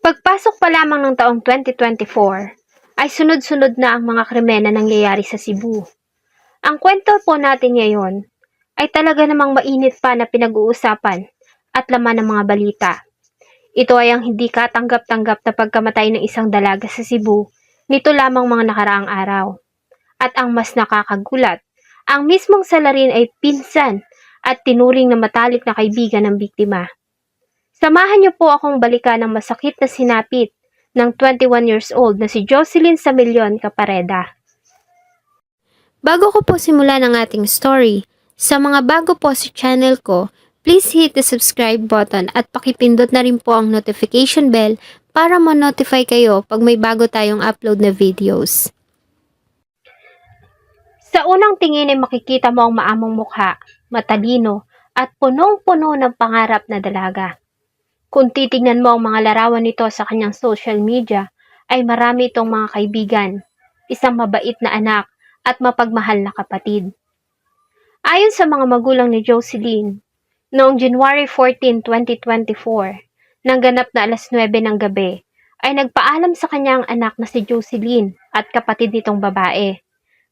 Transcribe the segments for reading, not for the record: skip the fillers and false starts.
Pagpasok pa lamang ng taong 2024, ay sunod-sunod na ang mga krimen na nangyayari sa Cebu. Ang kwento po natin ngayon ay talaga namang mainit pa na pinag-uusapan at laman ng mga balita. Ito ay ang hindi katanggap-tanggap na pagkamatay ng isang dalaga sa Cebu nito lamang mga nakaraang araw. At ang mas nakakagulat, ang mismong salarin ay pinsan at tinuring na matalik na kaibigan ng biktima. Samahan niyo po akong balikan ang masakit na sinapit ng 21 years old na si Jocelyn Samilion Capareda. Bago ko po simulan ang ating story, sa mga bago po sa channel ko, please hit the subscribe button at pakipindot na rin po ang notification bell para ma-notify kayo pag may bago tayong upload na videos. Sa unang tingin ay makikita mo ang maamong mukha, matalino at punong-puno ng pangarap na dalaga. Kung titignan mo ang mga larawan nito sa kanyang social media, ay marami itong mga kaibigan, isang mabait na anak at mapagmahal na kapatid. Ayon sa mga magulang ni Jocelyn, noong January 14, 2024, nang ganap na alas 9 ng gabi, ay nagpaalam sa kanyang anak na si Jocelyn at kapatid nitong babae,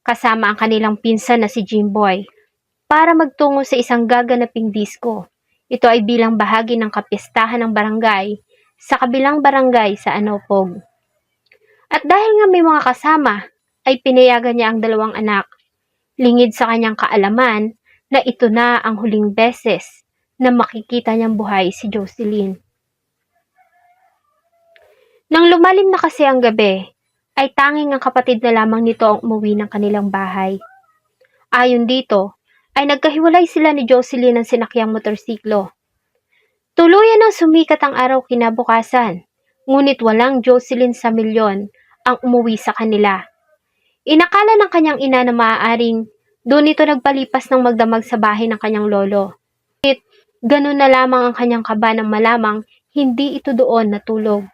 kasama ang kanilang pinsan na si Jimboy, para magtungo sa isang gaganaping disco. Ito ay bilang bahagi ng kapistahan ng barangay sa kabilang barangay sa Anopog. At dahil nga may mga kasama, ay pinayagan niya ang dalawang anak. Lingid sa kanyang kaalaman na ito na ang huling beses na makikita niyang buhay si Jocelyn. Nang lumalim na kasi ang gabi, ay tanging ang kapatid na lamang nito ang umuwi ng kanilang bahay. Ayon dito, ay nagkahiwalay sila ni Jocelyn ng sinakyang motorsiklo. Tuluyan ang sumikat ang araw kinabukasan, ngunit walang Jocelyn Samilion ang umuwi sa kanila. Inakala ng kanyang ina na maaaring doon ito nagpalipas ng magdamag sa bahay ng kanyang lolo. Ngunit ganun na lamang ang kanyang kaba nang malamang hindi ito doon natulog.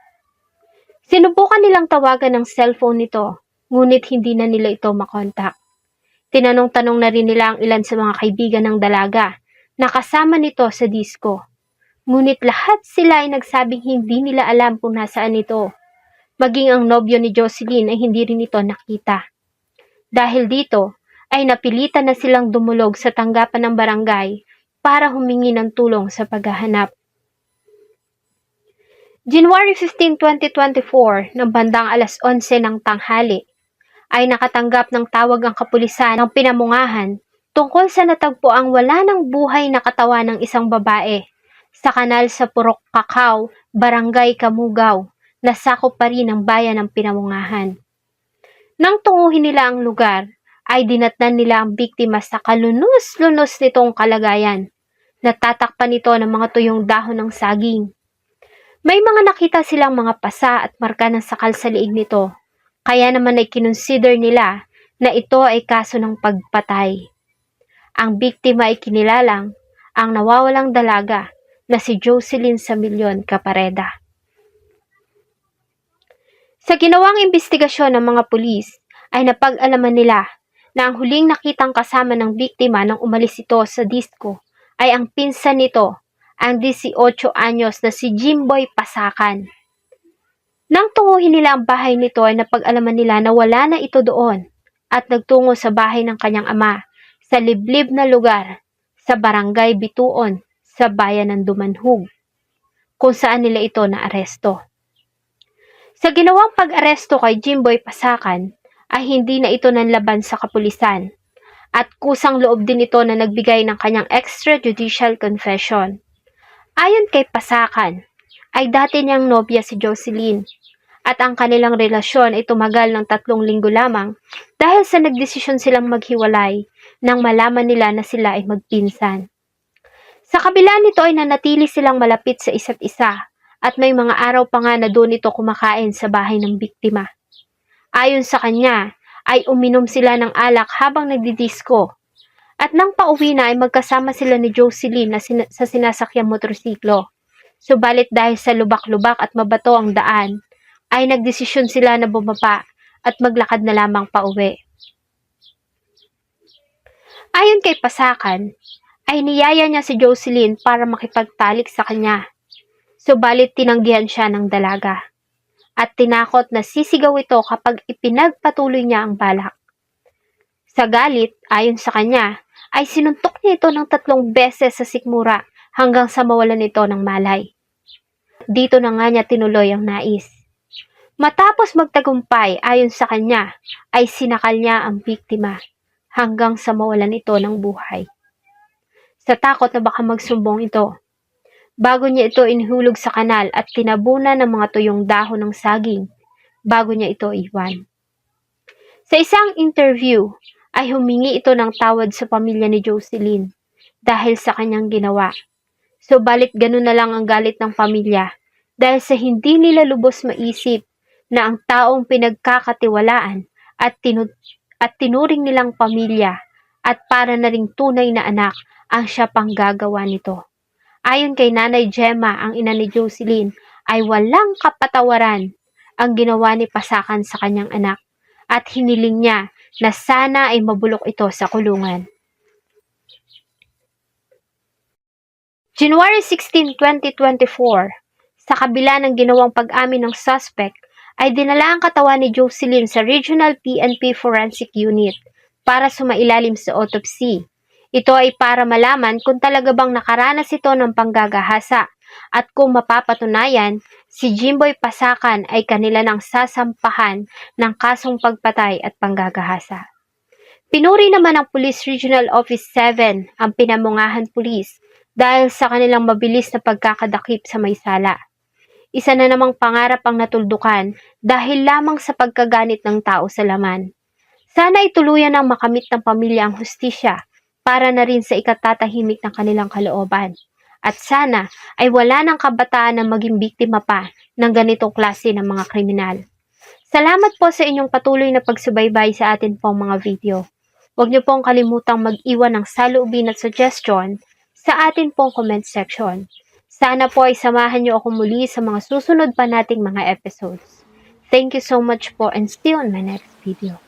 Sinubukan nilang tawagan ng cellphone nito, ngunit hindi na nila ito makontak. Tinanong-tanong na rin nila ang ilan sa mga kaibigan ng dalaga na kasama nito sa disco. Ngunit lahat sila ay nagsabing hindi nila alam kung nasaan ito. Maging ang nobyo ni Jocelyn ay hindi rin ito nakita. Dahil dito ay napilitan na silang dumulog sa tanggapan ng barangay para humingi ng tulong sa paghahanap. January 15, 2024, ng bandang alas 11 ng tanghali, ay nakatanggap ng tawag ang kapulisan ng Pinamungahan tungkol sa natagpuang wala ng buhay na katawan ng isang babae sa kanal sa Purok Kakao, Barangay Kamugaw, na sakop pa rin ng bayan ng Pinamungahan. Nang tunguhin nila ang lugar, ay dinatnan nila ang biktima sa kalunos-lunos nitong kalagayan. Natatakpan ito ng mga tuyong dahon ng saging. May mga nakita silang mga pasa at marka ng sakal sa liig nito. Kaya naman ay kinonsider nila na ito ay kaso ng pagpatay. Ang biktima ay kinilalang ang nawawalang dalaga na si Jocelyn Samilion Capareda. Sa ginawang investigasyon ng mga pulis, ay napag-alaman nila na ang huling nakitang kasama ng biktima nang umalis ito sa disco ay ang pinsan nito, ang 18 anyos na si Jimboy Pasakan. Nang tunguhin nila ang bahay nito ay napag-alaman nila na wala na ito doon at nagtungo sa bahay ng kanyang ama sa liblib na lugar sa Barangay Bituon sa bayan ng Dumanhug, kung saan nila ito naaresto. Sa ginawang pag-aresto kay Jimboy Pasakan ay hindi na ito nanlaban sa kapulisan at kusang loob din ito na nagbigay ng kanyang extrajudicial confession. Ayon kay Pasakan, ay dati niyang nobya si Jocelyn at ang kanilang relasyon ay tumagal ng 3 linggo lamang dahil sa nagdesisyon silang maghiwalay nang malaman nila na sila ay magpinsan. Sa kabila nito ay nanatili silang malapit sa isa't isa at may mga araw pa nga na doon ito kumakain sa bahay ng biktima. Ayon sa kanya ay uminom sila ng alak habang nagdidisco at nang pauwi na ay magkasama sila ni Jocelyn na sa sinasakyang motorsiklo. Subalit dahil sa lubak-lubak at mabato ang daan, ay nagdesisyon sila na bumaba at maglakad na lamang pauwi. Ayon kay Pasakan, ay niyaya niya si Jocelyn para makipagtalik sa kanya. Subalit tinanggihan siya ng dalaga at tinakot na sisigaw ito kapag ipinagpatuloy niya ang balak. Sa galit, ayon sa kanya, ay sinuntok niya ito ng 3 beses sa sikmura hanggang sa mawalan ito ng malay. Dito na nga niya tinuloy ang nais. Matapos magtagumpay, ayon sa kanya, ay sinakal niya ang biktima hanggang sa mawalan ito ng buhay. Sa takot na baka magsumbong ito, bago niya ito inhulog sa kanal at tinabunan ng mga tuyong dahon ng saging bago niya ito iwan. Sa isang interview ay humingi ito ng tawad sa pamilya ni Jocelyn dahil sa kanyang ginawa. Subalit ganun na lang ang galit ng pamilya dahil sa hindi nila lubos maisip na ang taong pinagkakatiwalaan at tinuring nilang pamilya at para na ring tunay na anak ang siya pang gagawa nito. Ayon kay Nanay Gemma, ang ina ni Jocelyn, ay walang kapatawaran ang ginawa ni Pasakan sa kanyang anak at hiniling niya na sana ay mabulok ito sa kulungan. January 16, 2024, sa kabila ng ginawang pag-amin ng suspect, ay dinala ang katawan ni Jocelyn sa Regional PNP Forensic Unit para sumailalim sa autopsy. Ito ay para malaman kung talaga bang nakaranas ito ng panggagahasa at kung mapapatunayan, si Jimboy Pasakan ay kanila nang sasampahan ng kasong pagpatay at panggagahasa. Pinuri naman ng Police Regional Office 7 ang Pinamungahan Police dahil sa kanilang mabilis na pagkakadakip sa may sala. Isa na namang pangarap ang natuldukan dahil lamang sa pagkaganit ng tao sa laman. Sana ituluyan ng makamit ng pamilya ang hustisya para na rin sa ikatatahimik ng kanilang kalooban. At sana ay wala ng kabataan na maging biktima pa ng ganitong klase ng mga kriminal. Salamat po sa inyong patuloy na pagsubaybay sa atin pong mga video. Huwag niyo pong kalimutang mag-iwan ng saloobin at suggestion sa atin pong comment section. Sana po ay samahan niyo ako muli sa mga susunod pa nating mga episodes. Thank you so much po and see you on my next video.